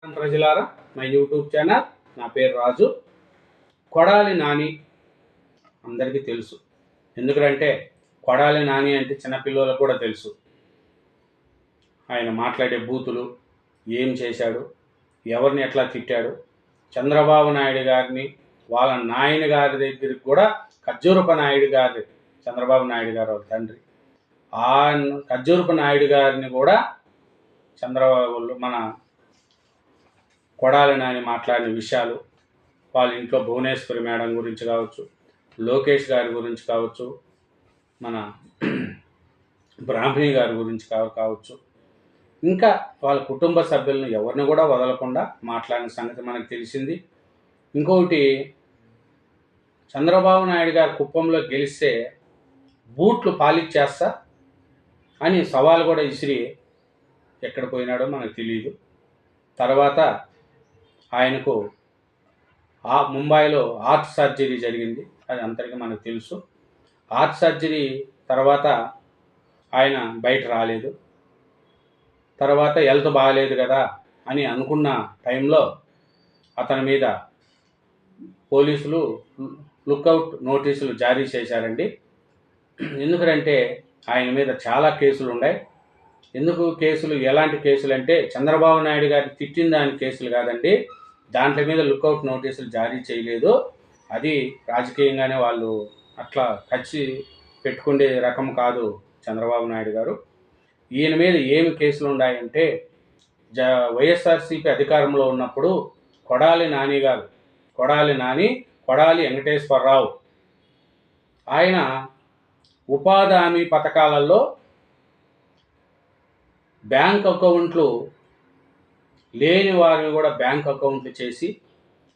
ప్రజలారా, నా YouTube channel, నా పేరు రాజు. కొడాలి నాని అందరికీ తెలుసు. ఎందుకంటే కొడాలి నాని అంటే చిన్నపిల్లలకు కూడా తెలుసు. ఆయన మాట్లాడే బూతులు, ఏం చేశాడు, ఎవరిని ఎట్లా తిట్టాడు, చంద్రబాబు నాయుడు గారిని వాళ్ళ నాయన గారి దగ్గరికి కూడా ఖర్జూరప్ప నాయుడు గారి, చంద్రబాబు నాయుడు గారు వాళ్ళ తండ్రి, ఆ ఖర్జూరప్ప నాయుడు గారిని కూడా చంద్రబాబు మన కొడాలి నాని మాట్లాడిన విషయాలు, వాళ్ళ ఇంట్లో భువనేశ్వరి మేడం గురించి కావచ్చు, లోకేష్ గారి గురించి కావచ్చు, మన బ్రాహ్మణి గారి గురించి కావచ్చు, ఇంకా వాళ్ళ కుటుంబ సభ్యులను ఎవరిని కూడా వదలకుండా మాట్లాడిన సంగతి మనకు తెలిసింది. ఇంకొకటి, చంద్రబాబు నాయుడు గారు కుప్పంలో గెలిస్తే బూట్లు పాలిచ్చేస్తా అని సవాల్ కూడా ఇసిరి ఎక్కడ పోయినాడో మనకు తెలియదు. తర్వాత ఆయనకు ముంబైలో హార్ట్ సర్జరీ జరిగింది, అది అందరికీ మనకు తెలుసు. హార్ట్ సర్జరీ తర్వాత ఆయన బయట రాలేదు. తర్వాత హెల్త్ బాగాలేదు కదా అని అనుకున్న టైంలో అతని మీద పోలీసులు లుక్అవుట్ నోటీసులు జారీ చేశారండి. ఎందుకంటే ఆయన మీద చాలా కేసులు ఉన్నాయి. ఎందుకు కేసులు, ఎలాంటి కేసులు అంటే చంద్రబాబు నాయుడు గారిని తిట్టిన దాని కేసులు కాదండి. దాంట్లో మీద లుక్అవుట్ నోటీసులు జారీ చేయలేదు. అది రాజకీయంగానే వాళ్ళు అట్లా ఖర్చు పెట్టుకునే రకం కాదు చంద్రబాబు నాయుడు గారు. ఈయన మీద ఏమి కేసులు ఉన్నాయంటే, వైఎస్ఆర్సీపీ అధికారంలో ఉన్నప్పుడు కొడాలి నాని గారు, కొడాలి వెంకటేశ్వరరావు, ఆయన ఉపాధి హామీ పథకాలలో బ్యాంక్ అకౌంట్లు లేని వారిని కూడా బ్యాంక్ అకౌంట్లు చేసి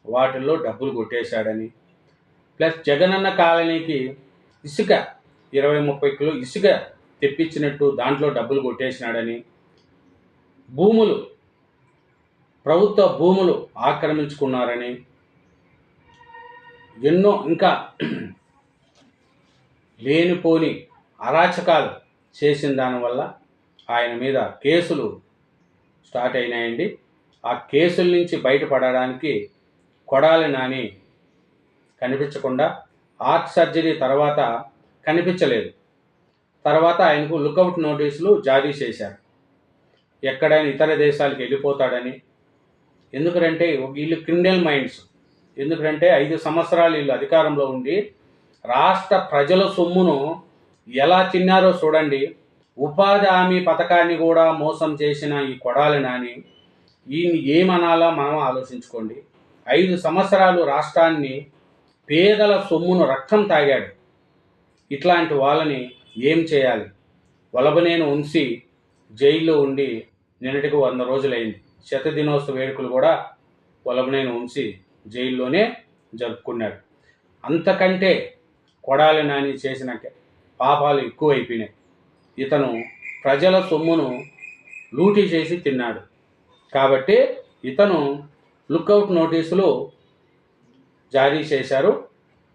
వాటిల్లో డబ్బులు కొట్టేశాడని, ప్లస్ జగనన్న కాలనీకి ఇసుక 20-30 కిలో ఇసుక తెప్పించినట్టు దాంట్లో డబ్బులు కొట్టేసినాడని, భూములు, ప్రభుత్వ భూములు ఆక్రమించుకున్నారని, ఎన్నో ఇంకా లేనిపోని అరాచకాలు చేసిన దానివల్ల ఆయన మీద కేసులు స్టార్ట్ అయినాయండి. ఆ కేసుల నుంచి బయటపడడానికి కొడాలి నాని కనిపించకుండా, హార్ట్ సర్జరీ తర్వాత కనిపించలేదు. తర్వాత ఆయనకు లుక్అవుట్ నోటీసులు జారీ చేశారు, ఎక్కడైనా ఇతర దేశాలకు వెళ్ళిపోతాడని. ఎందుకంటే వీళ్ళు క్రిమినల్ మైండ్స్. ఎందుకంటే 5 సంవత్సరాలు వీళ్ళు అధికారంలో ఉండి రాష్ట్ర ప్రజల సొమ్మును ఎలా తిన్నారో చూడండి. ఉపాధి హామీ పథకాన్ని కూడా మోసం చేసిన ఈ కొడాలి నాని, ఈయన్ని ఏమనాలా మనం ఆలోచించుకోండి. 5 సంవత్సరాలు రాష్ట్రాన్ని, పేదల సొమ్మును రక్తం తాగాడు. ఇట్లాంటి వాళ్ళని ఏం చేయాలి? వలభనేని వంశీ జైల్లో ఉండి నిన్నటికి 100 రోజులైంది. శతదినోత్సవ వేడుకలు కూడా వలభనేని వంశీ జైల్లోనే జరుపుకున్నాడు. అంతకంటే కొడాలి నాని చేసిన పాపాలు ఎక్కువైపోయినాయి. ఇతను ప్రజల సొమ్మును లూటీ చేసి తిన్నాడు. కాబట్టి ఇతను లుక్అవుట్ నోటీసులు జారీ చేశారు.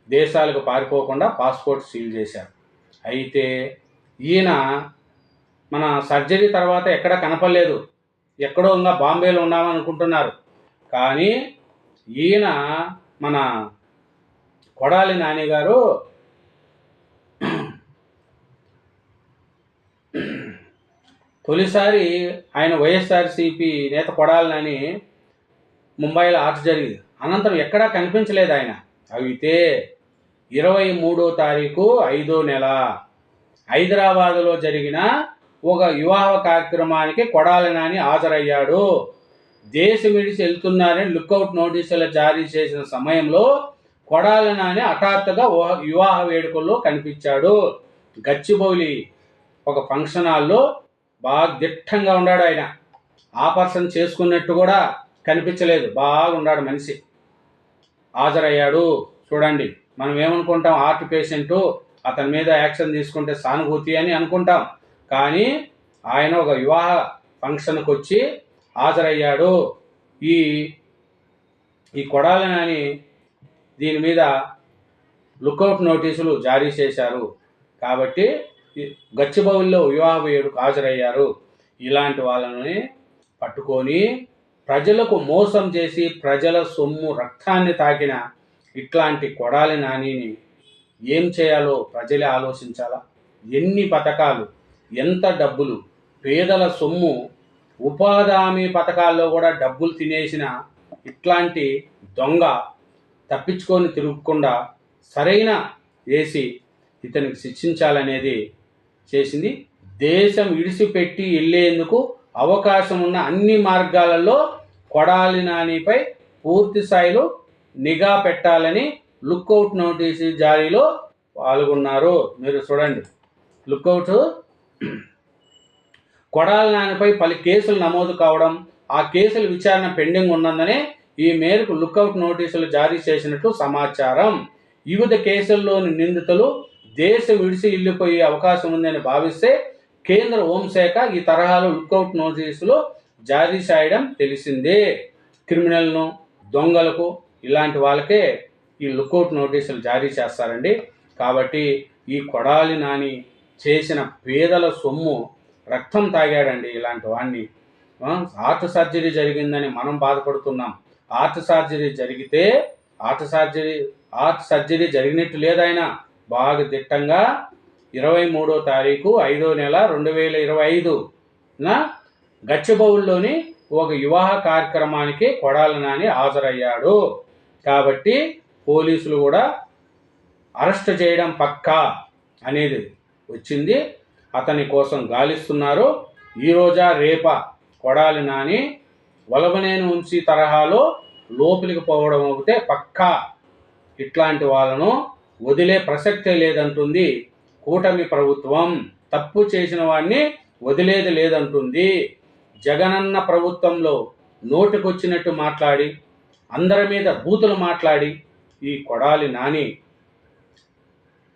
దేశాలకు పారిపోకుండా పాస్పోర్ట్ సీల్ చేశారు. అయితే ఈయన మన సర్జరీ తర్వాత ఎక్కడ కనపడలేదు, ఎక్కడో ఇంకా బాంబేలో ఉన్నామనుకుంటున్నారు. కానీ ఈయన మన కొడాలి నాని గారు తొలిసారి ఆయన వైఎస్ఆర్సీపీ నేత కొడాలి నాని ముంబైలో హార్ట్ జరిగింది. అనంతరం ఎక్కడా కనిపించలేదు ఆయన. అయితే 23వ తారీఖు 5వ నెల హైదరాబాదులో జరిగిన ఒక వివాహ కార్యక్రమానికి కొడాలి నాని హాజరయ్యాడు. దేశం విడిచి వెళ్తున్నారని లుక్అవుట్ నోటీసులు జారీ చేసిన సమయంలో కొడాలి నాని హఠాత్తుగా వివాహ వేడుకల్లో కనిపించాడు. గచ్చిబౌలి ఒక ఫంక్షన్ హాల్లో బాగా దిట్టంగా ఉన్నాడు ఆయన. ఆపరేషన్ చేసుకున్నట్టు కూడా కనిపించలేదు, బాగున్నాడు మనిషి. హాజరయ్యాడు. చూడండి, మనం ఏమనుకుంటాం, హార్ట్ పేషెంటు, అతని మీద యాక్షన్ తీసుకుంటే సానుభూతి అని అనుకుంటాం. కానీ ఆయన ఒక వివాహ ఫంక్షన్కి వచ్చి హాజరయ్యాడు. ఈ కొడాలి నాని దీని మీద లుక్అవుట్ నోటీసులు జారీ చేశారు. కాబట్టి గచ్చిబౌలిలో వివాహ వేడుకు హాజరయ్యారు. ఇలాంటి వాళ్ళని పట్టుకొని ప్రజలకు మోసం చేసి ప్రజల సొమ్ము రక్తాన్ని తాకిన ఇట్లాంటి కొడాలి నానిని ఏం చేయాలో ప్రజలే ఆలోచించాలా. ఎన్ని పథకాలు, ఎంత డబ్బులు, పేదల సొమ్ము, ఉపాధి హామీ పథకాల్లో కూడా డబ్బులు తినేసిన ఇట్లాంటి దొంగ తప్పించుకొని తిరగకుండా సరైన వేసి ఇతనికి శిక్షించాలనేది చేసింది. దేశం విడిచిపెట్టి వెళ్ళేందుకు అవకాశం ఉన్న అన్ని మార్గాలలో కొడాలి నానిపై పూర్తి స్థాయిలో నిఘా పెట్టాలని లుక్అవుట్ నోటీసు జారీలో పాల్గొన్నారు. మీరు చూడండి, లుక్అవుట్ కొడాలి నానిపై పలు కేసులు నమోదు కావడం, ఆ కేసుల విచారణ పెండింగ్ ఉన్నందునే ఈ మేరకు లుక్అవుట్ నోటీసులు జారీ చేసినట్లు సమాచారం. వివిధ కేసుల్లోని నిందితులు దేశం విడిచి వెళ్ళిపోయే అవకాశం ఉందని భావిస్తే కేంద్ర హోంశాఖ ఈ తరహాలో లుక్అవుట్ నోటీసులు జారీ చేయడం తెలిసిందే. క్రిమినల్ను, దొంగలకు ఇలాంటి వాళ్ళకే ఈ లుక్అవుట్ నోటీసులు జారీ చేస్తారండి. కాబట్టి ఈ కొడాలి నాని చేసిన పేదల సొమ్ము రక్తం తాగాడండి. ఇలాంటి వాడిని హార్ట్ సర్జరీ జరిగిందని మనం బాధపడుతున్నాం. హార్ట్ సర్జరీ జరిగినట్టు లేదాయన బాగా దిట్టంగా 23వ తారీఖు 5వ నెల 2025 గచ్చిబౌలిలోని ఒక వివాహ కార్యక్రమానికి కొడాలి నాని హాజరయ్యాడు. కాబట్టి పోలీసులు కూడా అరెస్ట్ చేయడం పక్కా అనేది వచ్చింది. అతని కోసం గాలిస్తున్నారు. ఈరోజా రేపా కొడాలి నాని వలవనేని వంశీ తరహాలో లోపలికి పోవడం అవుతే పక్కా ఇట్లాంటి వాళ్ళను వదిలే ప్రసక్తే లేదంటుంది కూటమి ప్రభుత్వం. తప్పు చేసిన వాడిని వదిలేది లేదంటుంది. జగనన్న ప్రభుత్వంలో నోటికొచ్చినట్టు మాట్లాడి, అందరి మీద బూతులు మాట్లాడి ఈ కొడాలి నాని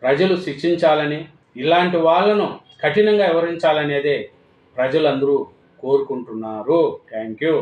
ప్రజలు శిక్షించాలని, ఇలాంటి వాళ్ళను కఠినంగా వ్యవహరించాలనేదే ప్రజలందరూ కోరుకుంటున్నారు. Thank you.